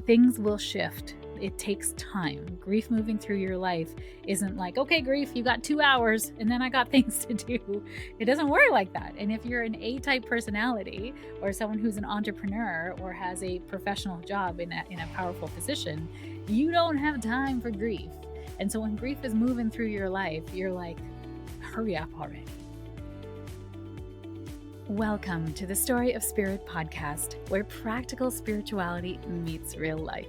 things will shift. It takes time. Grief moving through your life isn't like, okay, grief, you got 2 hours and then I got things to do. It doesn't work like that. And if you're an A-type personality or someone who's an entrepreneur or has a professional job in a powerful position, you don't have time for grief. And so when grief is moving through your life, you're like, hurry up already. Welcome to the Story of Spirit podcast, where practical spirituality meets real life.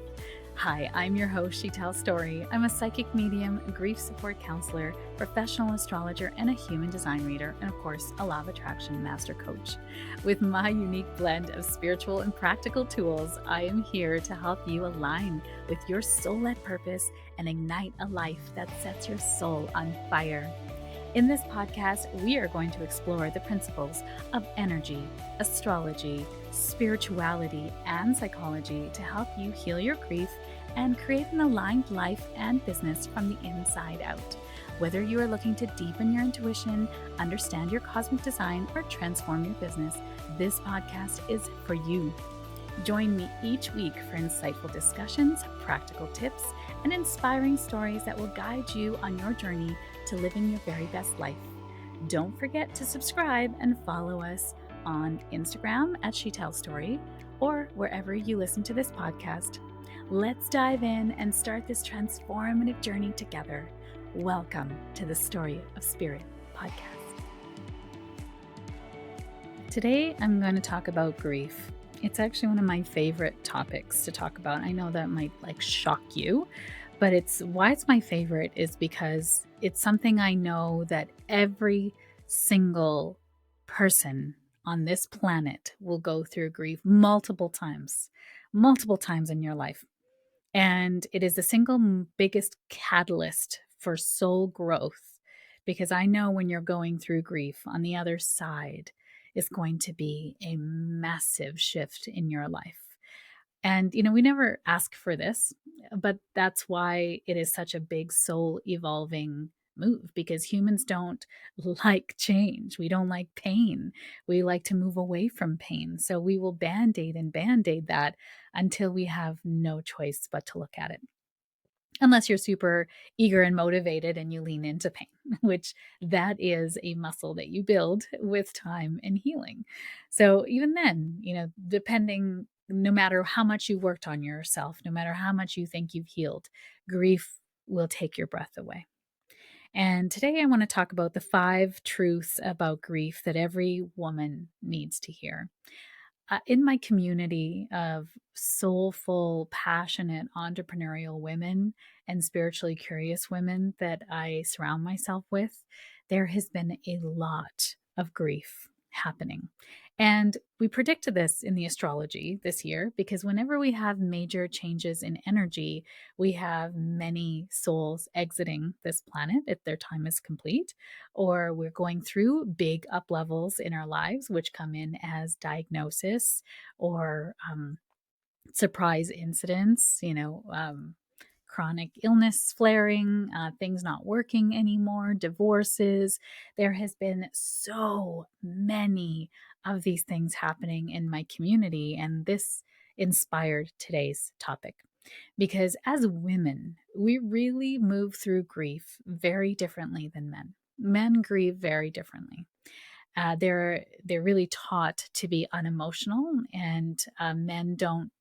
Hi, I'm your host, Sheetal Story. I'm a psychic medium, grief support counselor, professional astrologer, and a human design reader, and of course, a law of attraction master coach. With my unique blend of spiritual and practical tools, I am here to help you align with your soul-led purpose and ignite a life that sets your soul on fire. In this podcast, we are going to explore the principles of energy, astrology, spirituality, and psychology to help you heal your grief and create an aligned life and business from the inside out. Whether you are looking to deepen your intuition, understand your cosmic design, or transform your business, this podcast is for you. Join me each week for insightful discussions, practical tips, and inspiring stories that will guide you on your journey to living your very best life. Don't forget to subscribe and follow us on Instagram at Sheetal Story or wherever you listen to this podcast. Let's dive in and start this transformative journey together. Welcome to the Story of Spirit podcast. Today, I'm going to talk about grief. It's actually one of my favorite topics to talk about. I know that might shock you, but why it's my favorite is because it's something I know that every single person on this planet will go through grief multiple times in your life. And it is the single biggest catalyst for soul growth, because I know when you're going through grief, on the other side is going to be a massive shift in your life. And, we never ask for this, but that's why it is such a big soul evolving move, because humans don't like change. We don't like pain. We like to move away from pain. So we will band-aid that until we have no choice but to look at it. Unless you're super eager and motivated and you lean into pain, which that is a muscle that you build with time and healing. So even then, depending, no matter how much you worked on yourself, no matter how much you think you've healed, grief will take your breath away. And today I want to talk about the 5 truths about grief that every woman needs to hear. In my community of soulful, passionate, entrepreneurial women and spiritually curious women that I surround myself with, there has been a lot of grief happening. And we predicted this in the astrology this year, because whenever we have major changes in energy, we have many souls exiting this planet if their time is complete, or we're going through big up levels in our lives, which come in as diagnosis or surprise incidents, chronic illness flaring, things not working anymore, divorces. There has been so many of these things happening in my community, and this inspired today's topic. Because as women, we really move through grief very differently than men. Men grieve very differently. They're really taught to be unemotional, and men don't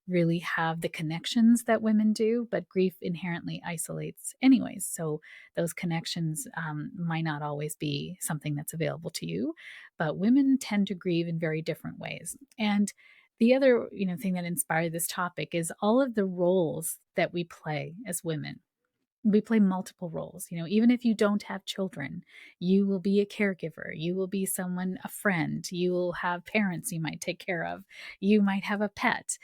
really have the connections that women do, but grief inherently isolates anyways. So those connections might not always be something that's available to you, but women tend to grieve in very different ways. And the other, thing that inspired this topic is all of the roles that we play as women. We play multiple roles. Even if you don't have children, you will be a caregiver. You will be someone, a friend. You will have parents you might take care of. You might have a pet.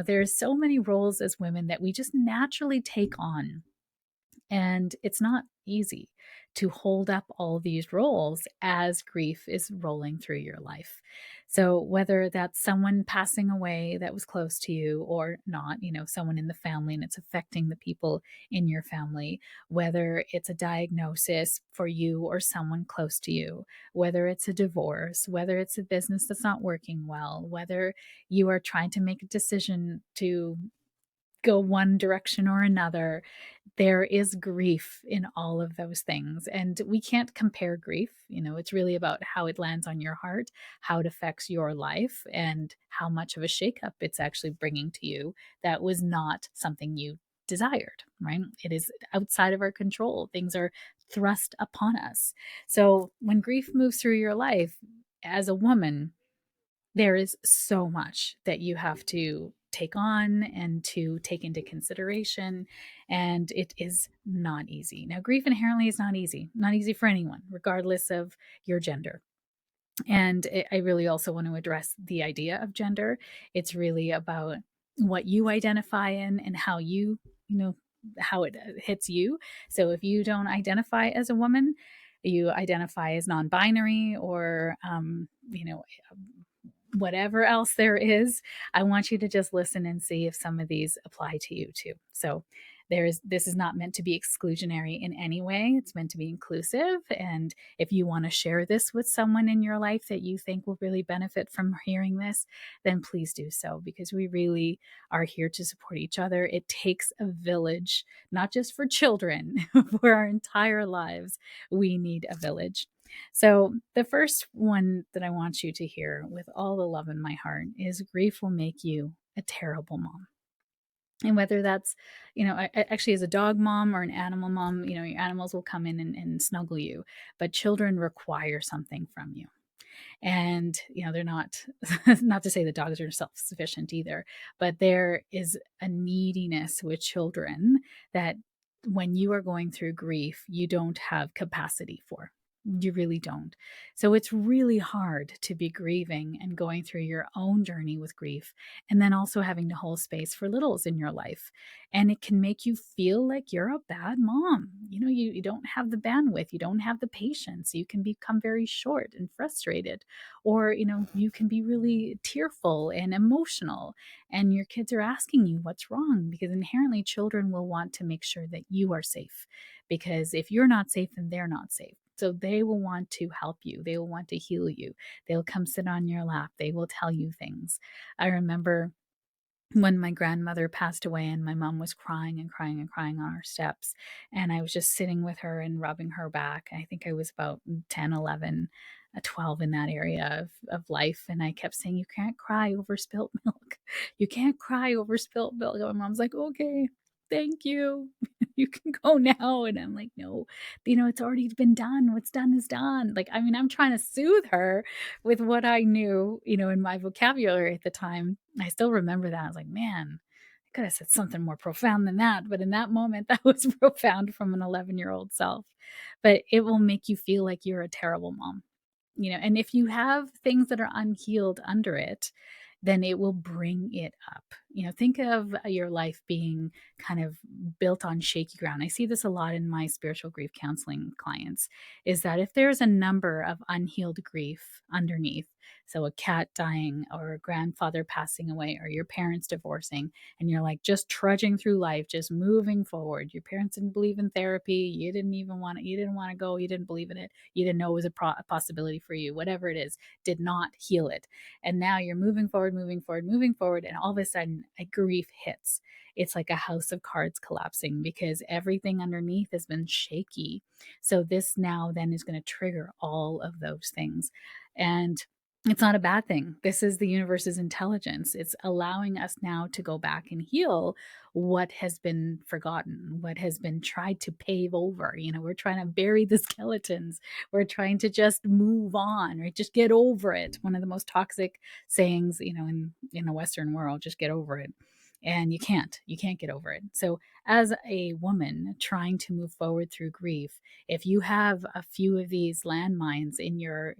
There's so many roles as women that we just naturally take on. And it's not easy to hold up all these roles as grief is rolling through your life. So whether that's someone passing away that was close to you or not, someone in the family and it's affecting the people in your family, whether it's a diagnosis for you or someone close to you, whether it's a divorce, whether it's a business that's not working well, whether you are trying to make a decision to go one direction or another. There is grief in all of those things. And we can't compare grief. It's really about how it lands on your heart, how it affects your life, and how much of a shakeup it's actually bringing to you that was not something you desired, right? It is outside of our control. Things are thrust upon us. So when grief moves through your life as a woman, there is so much that you have to take on and to take into consideration. And it is not easy. Now, grief inherently is not easy for anyone, regardless of your gender. And I really also want to address the idea of gender. It's really about what you identify in and how how it hits you. So if you don't identify as a woman, you identify as non binary or, whatever else there is, I want you to just listen and see if some of these apply to you too. So this is not meant to be exclusionary in any way. It's meant to be inclusive. And if you want to share this with someone in your life that you think will really benefit from hearing this, then please do so, because we really are here to support each other. It takes a village, not just for children, for our entire lives. We need a village. So, the first one that I want you to hear with all the love in my heart is grief will make you a terrible mom. And whether that's, actually as a dog mom or an animal mom, your animals will come in and snuggle you, but children require something from you. And, they're not, not to say that dogs are self sufficient either, but there is a neediness with children that when you are going through grief, you don't have capacity for. You really don't. So it's really hard to be grieving and going through your own journey with grief, and then also having to hold space for littles in your life. And it can make you feel like you're a bad mom. You don't have the bandwidth, you don't have the patience. You can become very short and frustrated, or, you can be really tearful and emotional, and your kids are asking you what's wrong, because inherently children will want to make sure that you are safe. Because if you're not safe, then they're not safe. So they will want to help you. They will want to heal you. They'll come sit on your lap. They will tell you things. I remember when my grandmother passed away and my mom was crying and crying and crying on our steps, and I was just sitting with her and rubbing her back. I think I was about 10, 11, 12 in that area of life. And I kept saying, you can't cry over spilt milk. You can't cry over spilt milk. And my mom's like, okay, thank you. You can go now. And I'm like, no, it's already been done. What's done is done. Like, I mean, I'm trying to soothe her with what I knew, in my vocabulary at the time. I still remember that. I was like, man, I could have said something more profound than that. But in that moment, that was profound from an 11-year-old self. But it will make you feel like you're a terrible mom. And if you have things that are unhealed under it, then it will bring it up. Think of your life being kind of built on shaky ground. I see this a lot in my spiritual grief counseling clients, is that if there's a number of unhealed grief underneath, so a cat dying or a grandfather passing away or your parents divorcing, and you're like just trudging through life, just moving forward. Your parents didn't believe in therapy. You didn't want to go. You didn't believe in it. You didn't know it was a possibility for you. Whatever it is, did not heal it. And now you're moving forward, moving forward, moving forward. And all of a sudden a grief hits. It's like a house of cards collapsing because everything underneath has been shaky. So this now then is going to trigger all of those things. And it's not a bad thing. This is the universe's intelligence. It's allowing us now to go back and heal what has been forgotten, what has been tried to pave over. We're trying to bury the skeletons. We're trying to just move on, right? Just get over it. One of the most toxic sayings, in the Western world, just get over it. And you can't get over it. So as a woman trying to move forward through grief, if you have a few of these landmines in your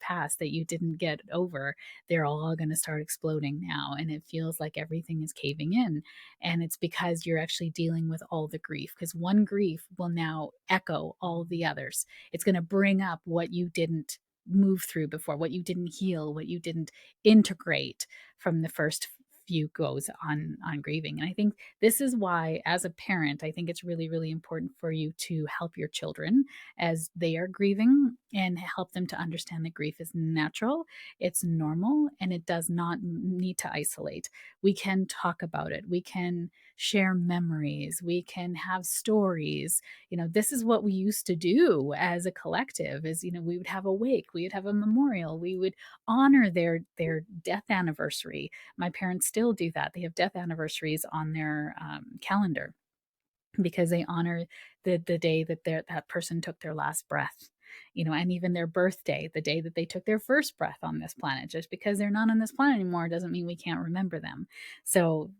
past that you didn't get over, they're all going to start exploding now, and it feels like everything is caving in. And it's because you're actually dealing with all the grief, because one grief will now echo all the others. It's going to bring up what you didn't move through before, what you didn't heal, what you didn't integrate from the first view goes on grieving. And I think this is why, as a parent, I think it's really, really important for you to help your children as they are grieving and help them to understand that grief is natural, it's normal, and it does not need to isolate. We can talk about it. We can share memories. We can have stories. This is what we used to do as a collective is, we would have a wake, we would have a memorial, we would honor their death anniversary. My parents still do that. They have death anniversaries on their calendar because they honor the day that that person took their last breath. And even their birthday, the day that they took their first breath on this planet. Just because they're not on this planet anymore doesn't mean we can't remember them. So,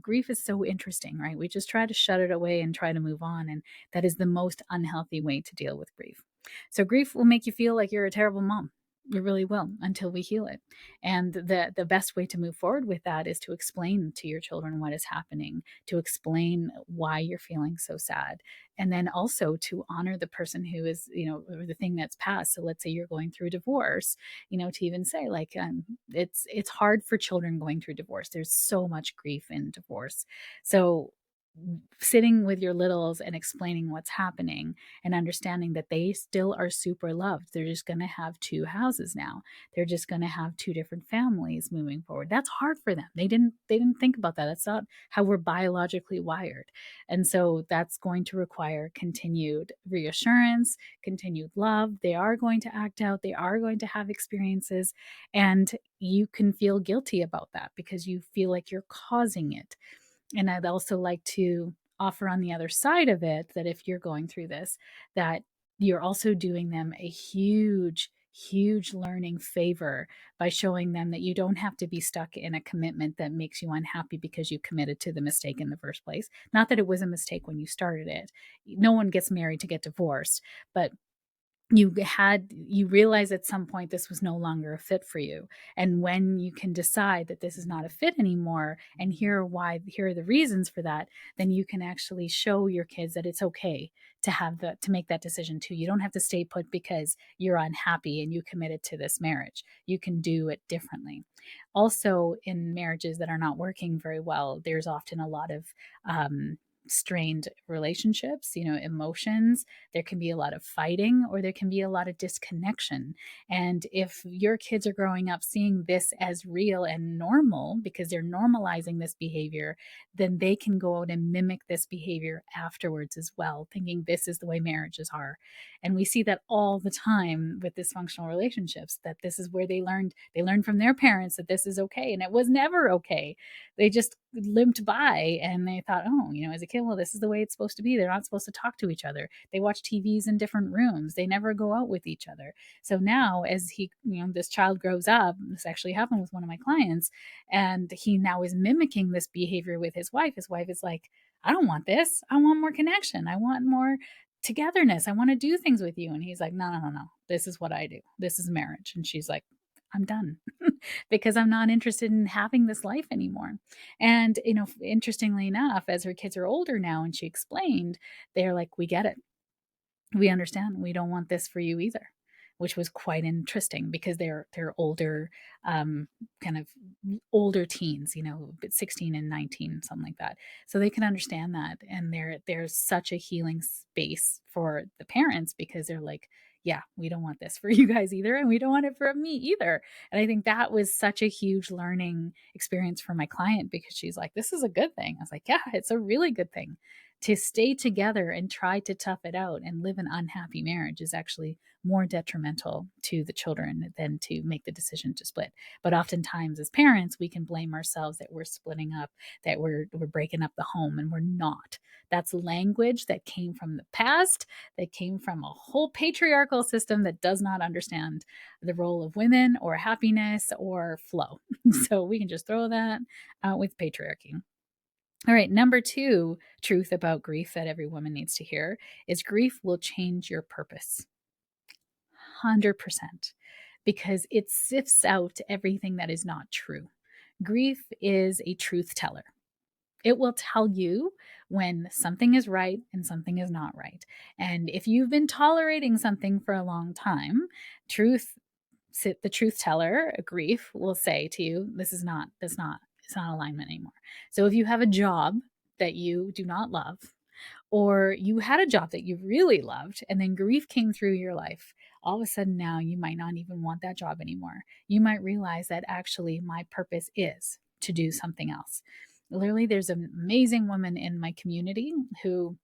grief is so interesting, right? We just try to shut it away and try to move on, and that is the most unhealthy way to deal with grief. So grief will make you feel like you're a terrible mom. It really will, until we heal it. And the best way to move forward with that is to explain to your children what is happening, to explain why you're feeling so sad, and then also to honor the person who is, or the thing that's passed. So let's say you're going through divorce, to even say like, it's hard for children going through divorce. There's so much grief in divorce. So sitting with your littles and explaining what's happening and understanding that they still are super loved. They're just going to have two houses now. They're just going to have two different families moving forward. That's hard for them. They didn't think about that. That's not how we're biologically wired. And so that's going to require continued reassurance, continued love. They are going to act out. They are going to have experiences, and you can feel guilty about that because you feel like you're causing it. And I'd also like to offer on the other side of it that if you're going through this, that you're also doing them a huge, huge learning favor by showing them that you don't have to be stuck in a commitment that makes you unhappy because you committed to the mistake in the first place. Not that it was a mistake when you started it. No one gets married to get divorced, but you realize at some point this was no longer a fit for you. And when you can decide that this is not a fit anymore, and here are the reasons for that, then you can actually show your kids that it's okay to make that decision too. You don't have to stay put because you're unhappy and you committed to this marriage. You can do it differently. Also, in marriages that are not working very well, there's often a lot of strained relationships, emotions. There can be a lot of fighting, or there can be a lot of disconnection. And if your kids are growing up seeing this as real and normal because they're normalizing this behavior, then they can go out and mimic this behavior afterwards as well, thinking this is the way marriages are. And we see that all the time with dysfunctional relationships, that this is where they learned from their parents that this is okay, and it was never okay. They just limped by and they thought, oh, as a kid, well, this is the way it's supposed to be. They're not supposed to talk to each other. They watch TVs in different rooms. They never go out with each other. So now, as this child grows up, this actually happened with one of my clients, and he now is mimicking this behavior with his wife. His wife is like, I don't want this. I want more connection. I want more togetherness. I want to do things with you. And he's like, no, no, no, no. This is what I do. This is marriage. And she's like, I'm done because I'm not interested in having this life anymore. And, interestingly enough, as her kids are older now and she explained, they're like, we get it. We understand. We don't want this for you either, which was quite interesting because they're older, kind of older teens, 16 and 19, something like that. So they can understand that, and there's such a healing space for the parents because they're like, yeah, we don't want this for you guys either, and we don't want it for me either. And I think that was such a huge learning experience for my client because she's like, this is a good thing. I was like, yeah, it's a really good thing. To stay together and try to tough it out and live an unhappy marriage is actually more detrimental to the children than to make the decision to split. But oftentimes as parents, we can blame ourselves that we're splitting up, that we're breaking up the home, and we're not. That's language that came from the past, that came from a whole patriarchal system that does not understand the role of women or happiness or flow. So we can just throw that out with patriarchy. All right, number 2 truth about grief that every woman needs to hear is grief will change your purpose. 100%, because it sifts out everything that is not true. Grief is a truth teller. It will tell you when something is right and something is not right. And if you've been tolerating something for a long time, the truth teller, grief, will say to you, it's It's not alignment anymore. So if you have a job that you do not love, or you had a job that you really loved and then grief came through your life, all of a sudden now you might not even want that job anymore. You might realize that actually my purpose is to do something else. Literally, there's an amazing woman in my community who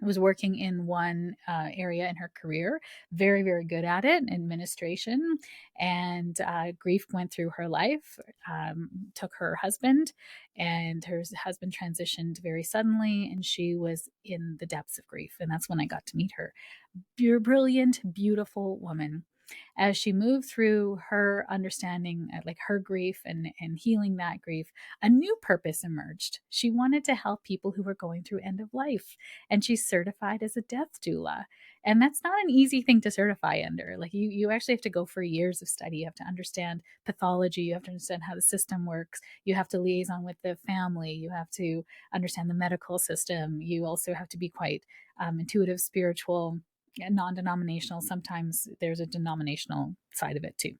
was working in one area in her career, very, very good at it, administration, and grief went through her life, took her husband, and her husband transitioned very suddenly, and she was in the depths of grief. And that's when I got to meet her. You're a brilliant, beautiful woman. As she moved through her understanding, like her grief and healing that grief, a new purpose emerged. She wanted to help people who were going through end of life, and she's certified as a death doula. And that's not an easy thing to certify under. Like you actually have to go for years of study. You have to understand pathology. You have to understand how the system works. You have to liaison with the family. You have to understand the medical system. You also have to be quite intuitive, spiritual, non-denominational. Sometimes there's a denominational side of it too.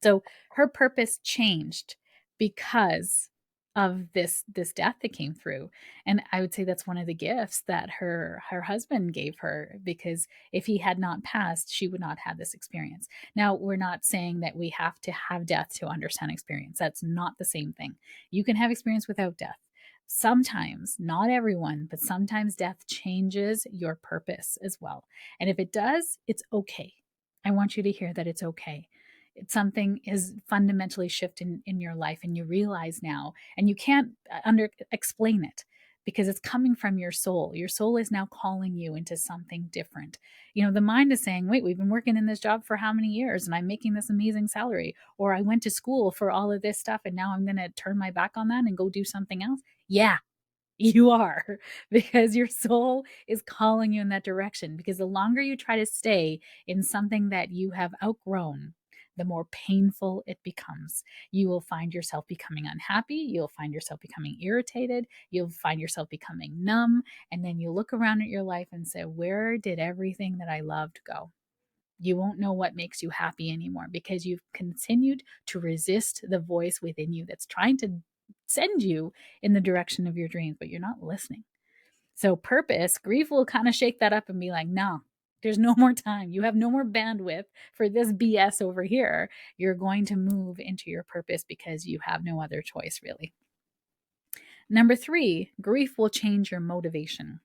So her purpose changed because of this death that came through. And I would say that's one of the gifts that her husband gave her, because if he had not passed, she would not have this experience. Now, we're not saying that we have to have death to understand experience. That's not the same thing. You can have experience without death. Sometimes, not everyone, but sometimes death changes your purpose as well. And if it does, it's okay. I want you to hear that it's okay. It's something is fundamentally shifted in your life, and you realize now, and you can't under explain it, because it's coming from your soul. Your soul is now calling you into something different. The mind is saying, wait, we've been working in this job for how many years and I'm making this amazing salary, or I went to school for all of this stuff and now I'm going to turn my back on that and go do something else. Yeah, you are, because your soul is calling you in that direction. Because the longer you try to stay in something that you have outgrown, the more painful it becomes. You will find yourself becoming unhappy. You'll find yourself becoming irritated. You'll find yourself becoming numb. And then you look around at your life and say, where did everything that I loved go? You won't know what makes you happy anymore, because you've continued to resist the voice within you that's trying to send you in the direction of your dreams, but you're not listening. So, purpose, grief will kind of shake that up and be like, no, there's no more time. You have no more bandwidth for this BS over here. You're going to move into your purpose because you have no other choice, really. Number 3, grief will change your motivation.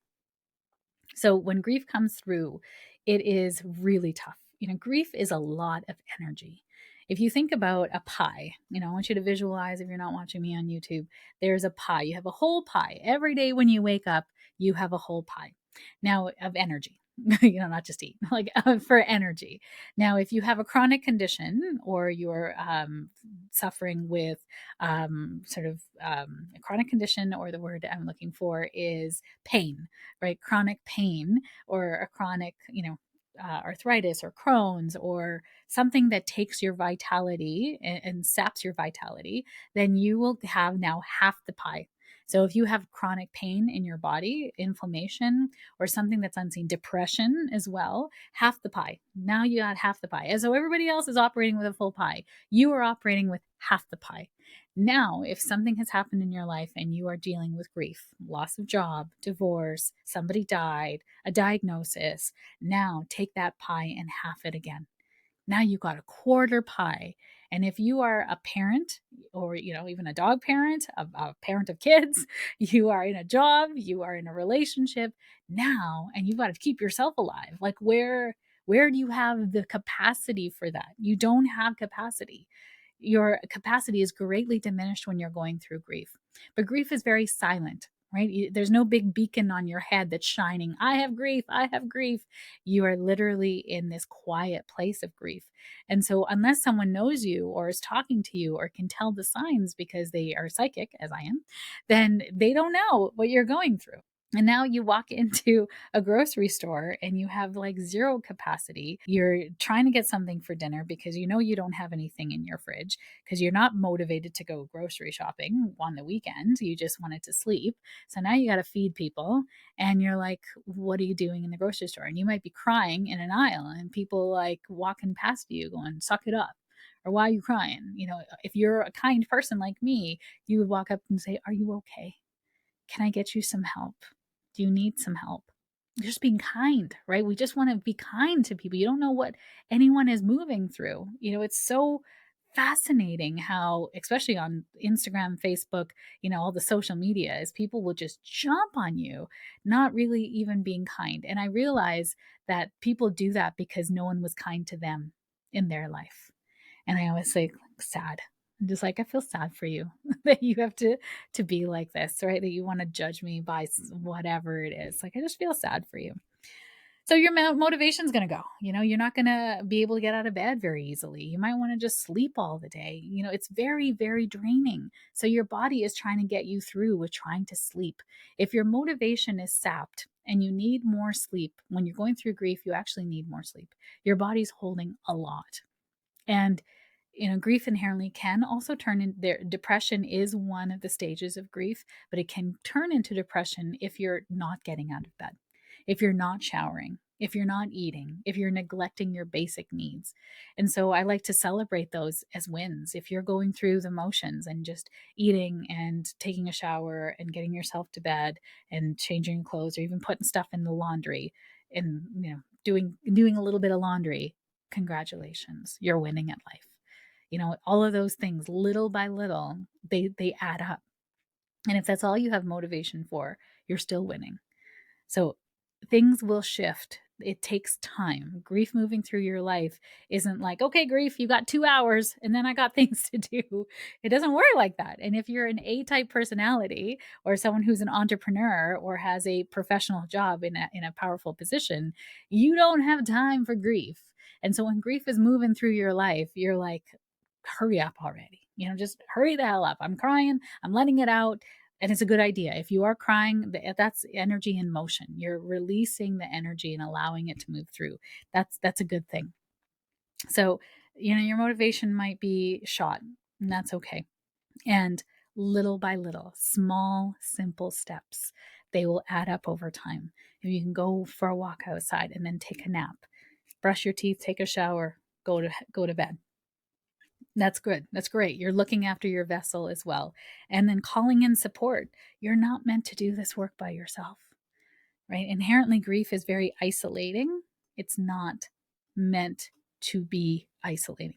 So when grief comes through, it is really tough. Grief is a lot of energy. If you think about a pie, I want you to visualize, if you're not watching me on YouTube, there's a pie. You have a whole pie. Every day when you wake up, you have a whole pie. Now, of energy. Not just eat, like for energy. Now, if you have a chronic condition, or you're suffering with a chronic condition, or the word I'm looking for is pain, right? Chronic pain, or a chronic, arthritis or Crohn's, or something that takes your vitality and saps your vitality, then you will have now half the pie. So if you have chronic pain in your body, inflammation, or something that's unseen, depression as well, half the pie. Now you got half the pie. And so everybody else is operating with a full pie. You are operating with half the pie. Now, if something has happened in your life and you are dealing with grief, loss of job, divorce, somebody died, a diagnosis, now take that pie and half it again. Now you got a quarter pie. And if you are a parent, or even a dog parent, a parent of kids, you are in a job, you are in a relationship now, and you've got to keep yourself alive. Like where do you have the capacity for that? You don't have capacity. Your capacity is greatly diminished when you're going through grief. But grief is very silent, right? There's no big beacon on your head that's shining. I have grief. I have grief. You are literally in this quiet place of grief. And so, unless someone knows you, or is talking to you, or can tell the signs because they are psychic, as I am, then they don't know what you're going through. And now you walk into a grocery store and you have like zero capacity. You're trying to get something for dinner because you don't have anything in your fridge, because you're not motivated to go grocery shopping on the weekend. You just wanted to sleep. So now you got to feed people, and you're like, what are you doing in the grocery store? And you might be crying in an aisle, and people like walking past you going, suck it up. Or why are you crying? If you're a kind person like me, you would walk up and say, are you okay? Can I get you some help? Do you need some help? Just being kind, right? We just want to be kind to people. You don't know what anyone is moving through. It's so fascinating how, especially on Instagram, Facebook, all the social media, is people will just jump on you, not really even being kind. And I realize that people do that because no one was kind to them in their life. And I always say, sad. I'm just like, I feel sad for you that you have to be like this, right? That you want to judge me by whatever it is. Like, I just feel sad for you. So your motivation's going to go. You're not going to be able to get out of bed very easily. You might want to just sleep all the day. It's very, very draining. So your body is trying to get you through with trying to sleep. If your motivation is sapped and you need more sleep, when you're going through grief, you actually need more sleep. Your body's holding a lot. And grief inherently can also turn in there. Depression is one of the stages of grief, but it can turn into depression if you're not getting out of bed, if you're not showering, if you're not eating, if you're neglecting your basic needs. And so I like to celebrate those as wins. If you're going through the motions and just eating and taking a shower and getting yourself to bed and changing clothes or even putting stuff in the laundry and doing a little bit of laundry, congratulations, you're winning at life. All of those things, little by little, they add up. And if that's all you have motivation for, you're still winning. So things will shift. It takes time. Grief moving through your life isn't like, okay, grief, you got 2 hours and then I got things to do. It doesn't work like that. And if you're an A-type personality or someone who's an entrepreneur or has a professional job in a powerful position, you don't have time for grief. And so when grief is moving through your life, you're like, hurry up already. Just hurry the hell up. I'm crying. I'm letting it out. And it's a good idea. If you are crying, that's energy in motion. You're releasing the energy and allowing it to move through. That's a good thing. So, your motivation might be shot, and that's okay. And little by little, small, simple steps, they will add up over time. If you can go for a walk outside and then take a nap, brush your teeth, take a shower, go to bed. That's good. That's great. You're looking after your vessel as well. And then calling in support. You're not meant to do this work by yourself, right? Inherently, grief is very isolating. It's not meant to be isolating.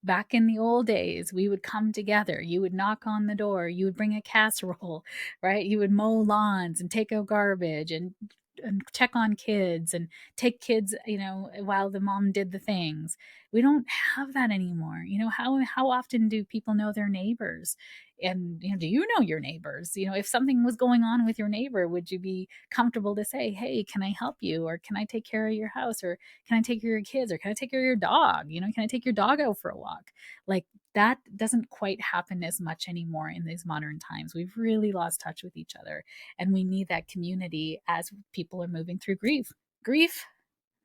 Back in the old days, we would come together. You would knock on the door. You would bring a casserole, right? You would mow lawns and take out garbage and check on kids and take kids, while the mom did the things. We don't have that anymore. How often do people know their neighbors? And do you know your neighbors? If something was going on with your neighbor, would you be comfortable to say, hey, can I help you? Or can I take care of your house? Or can I take care of your kids? Or can I take care of your dog? Can I take your dog out for a walk? Like, that doesn't quite happen as much anymore in these modern times. We've really lost touch with each other, and we need that community as people are moving through grief. Grief,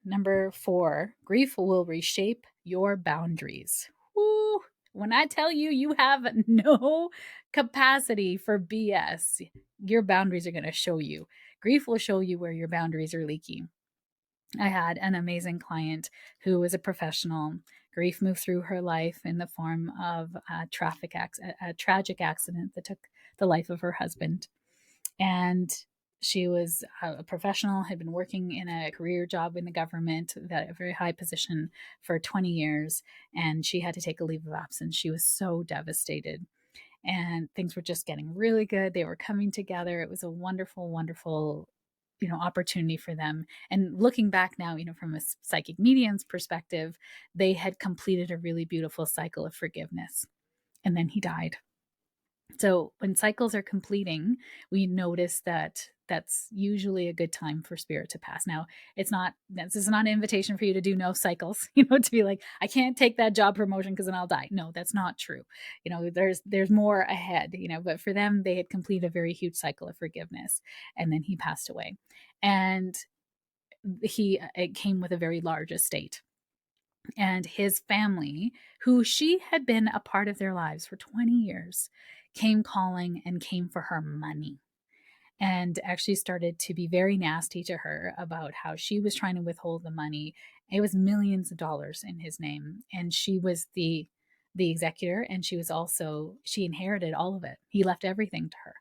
number 4, grief will reshape your boundaries. Woo! When I tell you you have no capacity for BS, your boundaries are going to show you. Grief will show you where your boundaries are leaky. I had an amazing client who was a professional. Grief moved through her life in the form of a tragic accident that took the life of her husband. And she was a professional, had been working in a career job in the government, that a very high position for 20 years, and she had to take a leave of absence. She was so devastated, and things were just getting really good. They were coming together. It was a wonderful, wonderful opportunity for them. And looking back now, from a psychic medium's perspective, they had completed a really beautiful cycle of forgiveness. And then he died. So when cycles are completing, we notice that that's usually a good time for spirit to pass. Now, this is not an invitation for you to do no cycles, to be like, I can't take that job promotion because then I'll die. No, that's not true. There's more ahead, but for them, they had completed a very huge cycle of forgiveness, and then he passed away. And it came with a very large estate. And his family, who she had been a part of their lives for 20 years, came calling and came for her money, and actually started to be very nasty to her about how she was trying to withhold the money. It was millions of dollars in his name, and she was the the executor, and she inherited all of it. He left everything to her.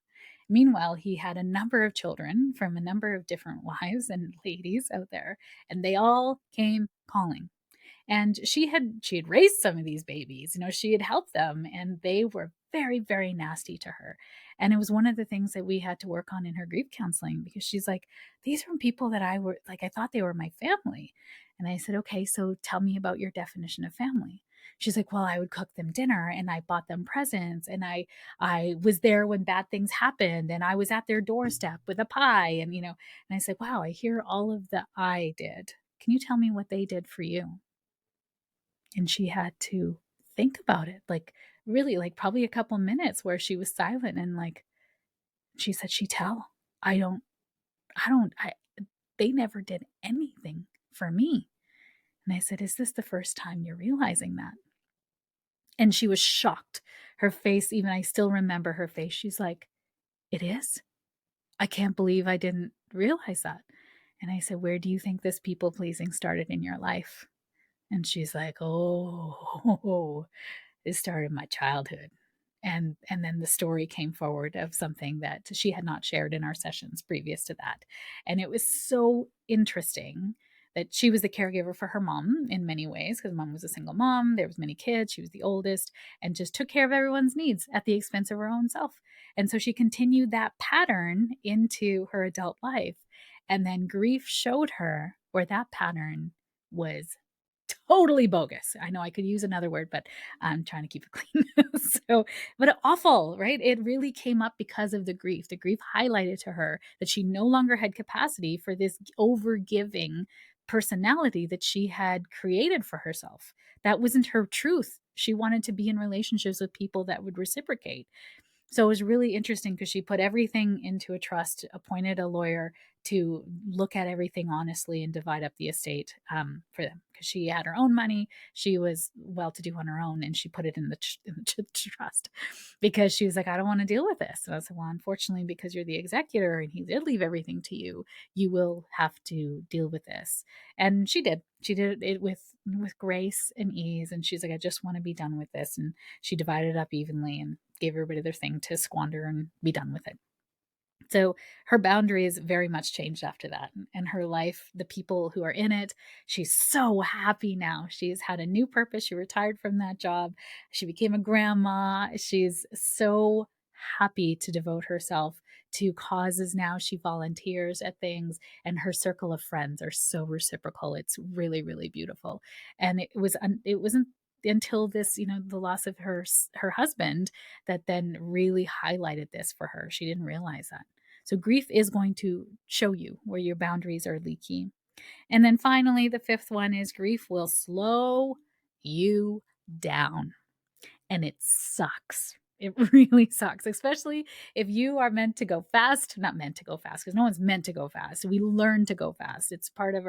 Meanwhile, he had a number of children from a number of different wives and ladies out there, and they all came calling. And she had raised some of these babies, she had helped them, and they were very, very nasty to her. And it was one of the things that we had to work on in her grief counseling, because she's like, these were people that I thought they were my family. And I said, okay, so tell me about your definition of family. She's like, well, I would cook them dinner, and I bought them presents, and I was there when bad things happened, and I was at their doorstep with a pie, and I said, wow, I hear all of the I did. Can you tell me what they did for you? And she had to think about it, like, really, like, probably a couple minutes where she was silent, and, like, she said, "Sheetal, I don't I they never did anything for me." And I said, "Is this the first time you're realizing that?" And she was shocked. Her face, even I still remember her face. She's like, "It is? I can't believe I didn't realize that." And I said, "Where do you think this people pleasing started in your life?" And she's like, "Oh, it started my childhood." And then the story came forward of something that she had not shared in our sessions previous to that. And it was so interesting that she was the caregiver for her mom in many ways, because mom was a single mom, there was many kids, she was the oldest, and just took care of everyone's needs at the expense of her own self. And so she continued that pattern into her adult life. And then grief showed her where that pattern was totally bogus. I know I could use another word, but I'm trying to keep it clean. So, but awful, right? It really came up because of the grief. The grief highlighted to her that she no longer had capacity for this over-giving personality that she had created for herself. That wasn't her truth. She wanted to be in relationships with people that would reciprocate. So it was really interesting because she put everything into a trust, appointed a lawyer to look at everything honestly and divide up the estate for them, because she had her own money. She was well to do on her own, and she put it in the trust because she was like, I don't want to deal with this. And I said, well, unfortunately, because you're the executor and he did leave everything to you, you will have to deal with this. And she did. She did it with grace and ease. And she's like, I just want to be done with this. And she divided it up evenly and gave everybody their thing to squander and be done with it. So her boundaries very much changed after that. And her life, the people who are in it, she's so happy now. She's had a new purpose. She retired from that job. She became a grandma. She's so happy to devote herself to causes now. She volunteers at things, and her circle of friends are so reciprocal. It's really, really beautiful. And it wasn't until this, the loss of her husband, that then really highlighted this for her. She didn't realize that. So grief is going to show you where your boundaries are leaky. And then finally, the fifth one is grief will slow you down. And it sucks. It really sucks, especially if you are meant to go fast, not meant to go fast, because no one's meant to go fast. We learn to go fast. It's part of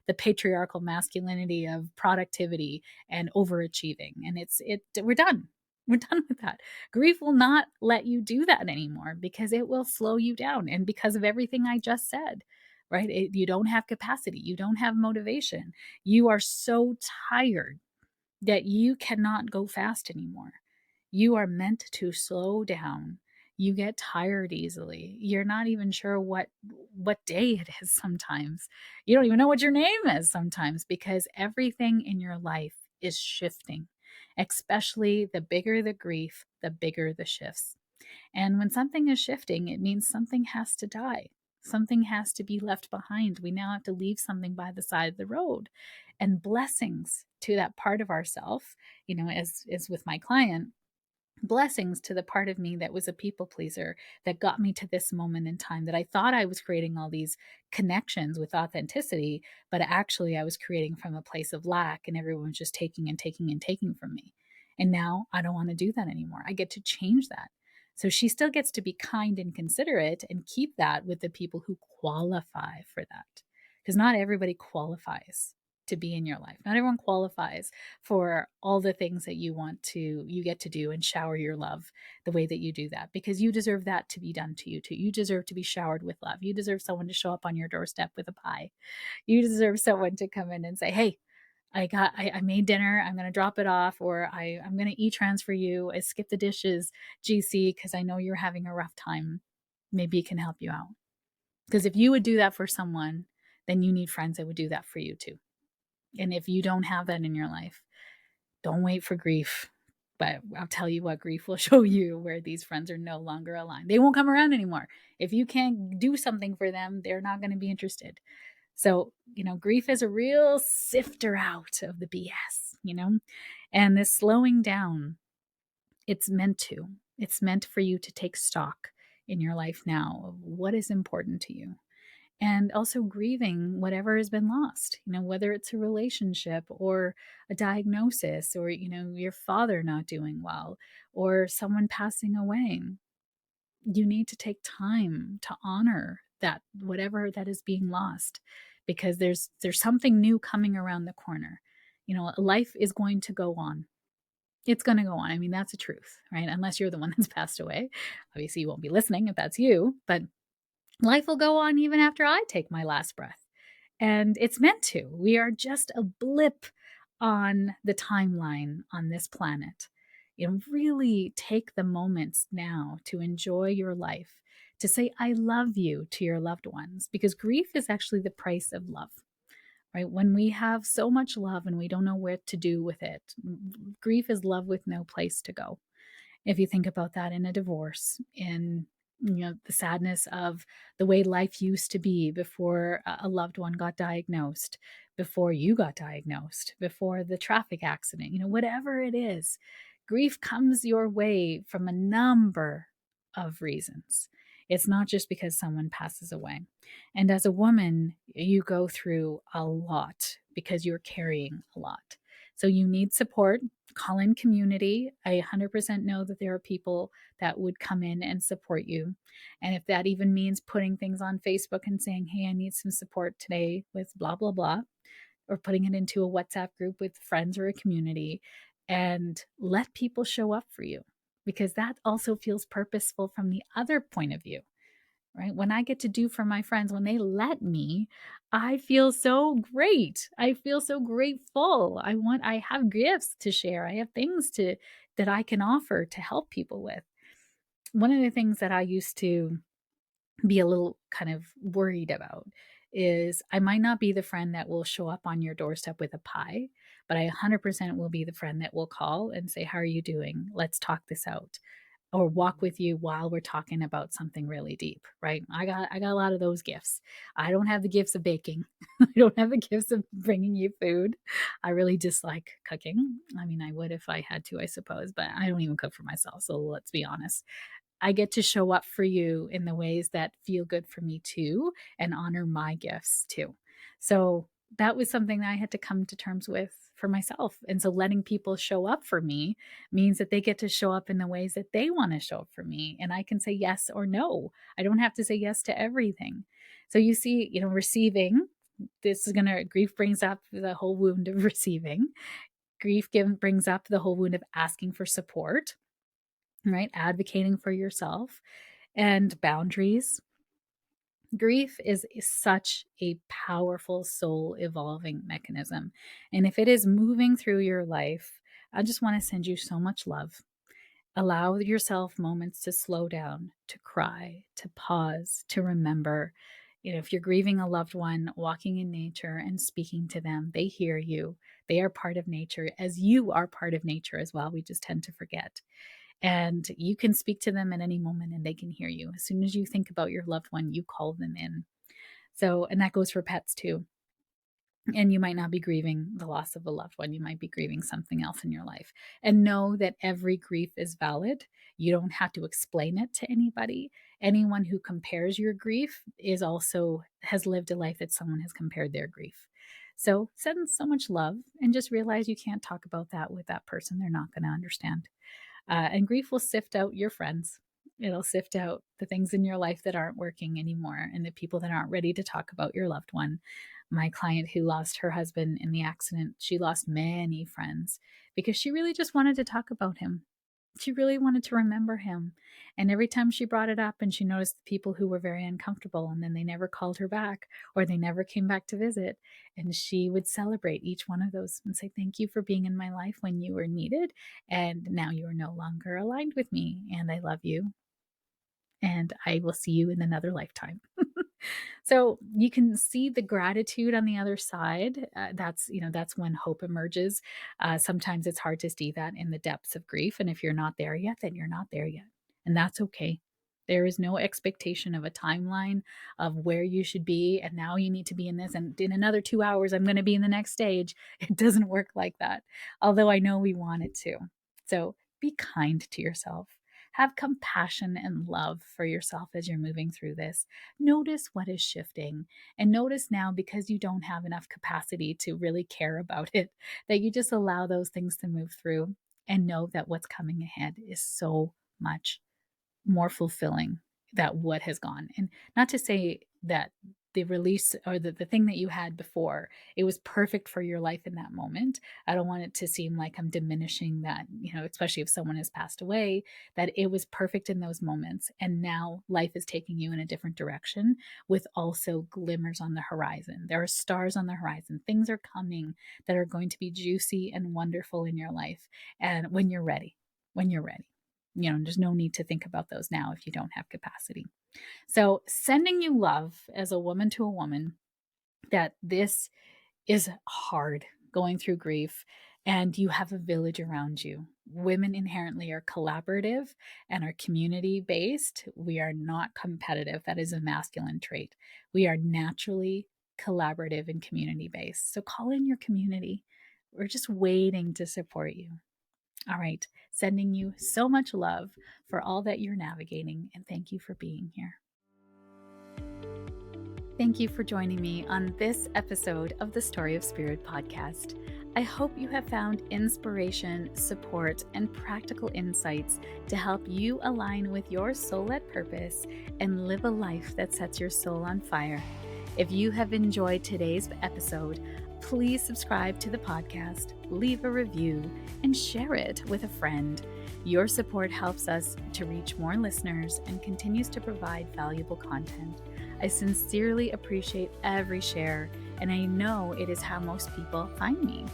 the patriarchal masculinity of productivity and overachieving. And we're done. We're done with that. Grief will not let you do that anymore, because it will slow you down. And because of everything I just said, right? You don't have capacity. You don't have motivation. You are so tired that you cannot go fast anymore. You are meant to slow down. You get tired easily. You're not even sure what day it is sometimes. You don't even know what your name is sometimes, because everything in your life is shifting. Especially the bigger the grief, the bigger the shifts. And when something is shifting, it means something has to die. Something has to be left behind. We now have to leave something by the side of the road. And blessings to that part of ourself, as with my client, blessings to the part of me that was a people pleaser, that got me to this moment in time, that I thought I was creating all these connections with authenticity, but actually I was creating from a place of lack, and everyone was just taking and taking and taking from me. And now I don't want to do that anymore. I get to change that. So she still gets to be kind and considerate and keep that with the people who qualify for that. Because not everybody qualifies to be in your life. Not everyone qualifies for all the things that you get to do and shower your love the way that you do that, because you deserve that to be done to you too. You deserve to be showered with love. You deserve someone to show up on your doorstep with a pie. You deserve someone to come in and say, hey, I made dinner. I'm going to drop it off, or I'm going to e-transfer you. I skipped the dishes, GC, because I know you're having a rough time. Maybe it can help you out. Because if you would do that for someone, then you need friends that would do that for you too. And if you don't have that in your life, don't wait for grief. But I'll tell you what, grief will show you where these friends are no longer aligned. They won't come around anymore. If you can't do something for them, they're not going to be interested. So, grief is a real sifter out of the BS. And this slowing down, it's meant to. It's meant for you to take stock in your life now of what is important to you. And also grieving whatever has been lost, whether it's a relationship or a diagnosis or, your father not doing well or someone passing away. You need to take time to honor that, whatever that is being lost, because there's something new coming around the corner. Life is going to go on. It's going to go on. I mean, that's the truth, right? Unless you're the one that's passed away. Obviously, you won't be listening if that's you, but life will go on even after I take my last breath. And it's meant to. We are just a blip on the timeline on this planet. Really take the moments now to enjoy your life, to say, I love you to your loved ones, because grief is actually the price of love, right? When we have so much love and we don't know what to do with it, grief is love with no place to go. If you think about that in a divorce, in the sadness of the way life used to be before a loved one got diagnosed, before you got diagnosed, before the traffic accident, whatever it is, grief comes your way from a number of reasons. It's not just because someone passes away. And as a woman, you go through a lot because you're carrying a lot. So you need support. Call in community. I 100% know that there are people that would come in and support you. And if that even means putting things on Facebook and saying, hey, I need some support today with blah, blah, blah, or putting it into a WhatsApp group with friends or a community, and let people show up for you, because that also feels purposeful from the other point of view. Right? When I get to do for my friends, when they let me, I feel so great. I feel so grateful. I have gifts to share. I have things that I can offer to help people with. One of the things that I used to be a little kind of worried about is I might not be the friend that will show up on your doorstep with a pie, but I 100% will be the friend that will call and say, how are you doing? Let's talk this out, or walk with you while we're talking about something really deep, right? I got a lot of those gifts. I don't have the gifts of baking. I don't have the gifts of bringing you food. I really dislike cooking. I mean, I would if I had to, I suppose, but I don't even cook for myself, so let's be honest. I get to show up for you in the ways that feel good for me too, and honor my gifts too. So that was something that I had to come to terms with for myself. And so letting people show up for me means that they get to show up in the ways that they want to show up for me. And I can say yes or no. I don't have to say yes to everything. So you see, receiving, grief brings up the whole wound of receiving. Brings up the whole wound of asking for support, right? Advocating for yourself and boundaries. Grief is such a powerful soul evolving mechanism. And if it is moving through your life, I just want to send you so much love. Allow yourself moments to slow down, to cry, to pause, to remember. If you're grieving a loved one, walking in nature and speaking to them, they hear you. They are part of nature, as you are part of nature as well. We just tend to forget. And you can speak to them at any moment and they can hear you. As soon as you think about your loved one, you call them in. So, and that goes for pets too. And you might not be grieving the loss of a loved one. You might be grieving something else in your life. And know that every grief is valid. You don't have to explain it to anybody. Anyone who compares your grief has lived a life that someone has compared their grief. So send so much love, and just realize you can't talk about that with that person. They're not going to understand. And grief will sift out your friends. It'll sift out the things in your life that aren't working anymore, and the people that aren't ready to talk about your loved one. My client who lost her husband in the accident, she lost many friends because she really just wanted to talk about him. She really wanted to remember him. And every time she brought it up and she noticed the people who were very uncomfortable and then they never called her back or they never came back to visit, and she would celebrate each one of those and say, "Thank you for being in my life when you were needed. And now you are no longer aligned with me. And I love you. And I will see you in another lifetime." So you can see the gratitude on the other side. That's when hope emerges. Sometimes it's hard to see that in the depths of grief. And if you're not there yet, then you're not there yet. And that's okay. There is no expectation of a timeline of where you should be. And now you need to be in this. And in another 2 hours, I'm going to be in the next stage. It doesn't work like that. Although I know we want it to. So be kind to yourself. Have compassion and love for yourself as you're moving through this. Notice what is shifting, and notice now, because you don't have enough capacity to really care about it, that you just allow those things to move through and know that what's coming ahead is so much more fulfilling that what has gone. And not to say that the release or the thing that you had before, it was perfect for your life in that moment. I don't want it to seem like I'm diminishing that, especially if someone has passed away, that it was perfect in those moments. And now life is taking you in a different direction with also glimmers on the horizon. There are stars on the horizon. Things are coming that are going to be juicy and wonderful in your life. And when you're ready. There's no need to think about those now if you don't have capacity. So, sending you love as a woman to a woman, that this is hard going through grief, and you have a village around you. Women inherently are collaborative and are community based. We are not competitive. That is a masculine trait. We are naturally collaborative and community based. So, call in your community. We're just waiting to support you. All right, sending you so much love for all that you're navigating, and thank you for being here. Thank you for joining me on this episode of the Story of Spirit podcast. I hope you have found inspiration, support, and practical insights to help you align with your soul-led purpose and live a life that sets your soul on fire. If you have enjoyed today's episode, please subscribe to the podcast, leave a review, and share it with a friend. Your support helps us to reach more listeners and continues to provide valuable content. I sincerely appreciate every share, and I know it is how most people find me.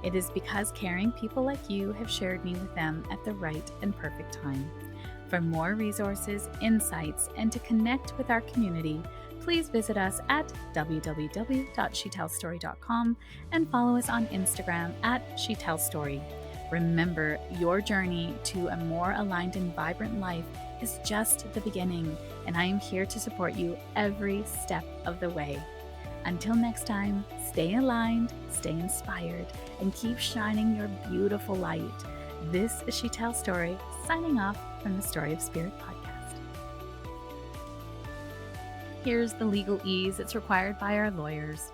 It is because caring people like you have shared me with them at the right and perfect time. For more resources, insights, and to connect with our community, please visit us at www.sheetalstory.com and follow us on Instagram at sheetalstory. Remember, your journey to a more aligned and vibrant life is just the beginning, and I am here to support you every step of the way. Until next time, stay aligned, stay inspired, and keep shining your beautiful light. This is Sheetal Story, signing off from the Story of Spirit podcast. Here's the legalese that's required by our lawyers.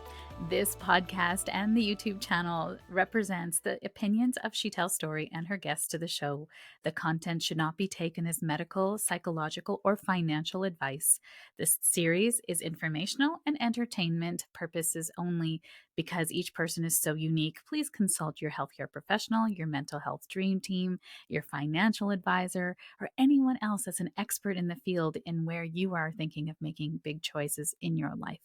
This podcast and the YouTube channel represents the opinions of Sheetal Story and her guests to the show. The content should not be taken as medical, psychological, or financial advice. This series is informational and entertainment purposes only. Because each person is so unique, please consult your healthcare professional, your mental health dream team, your financial advisor, or anyone else that's an expert in the field in where you are thinking of making big choices in your life.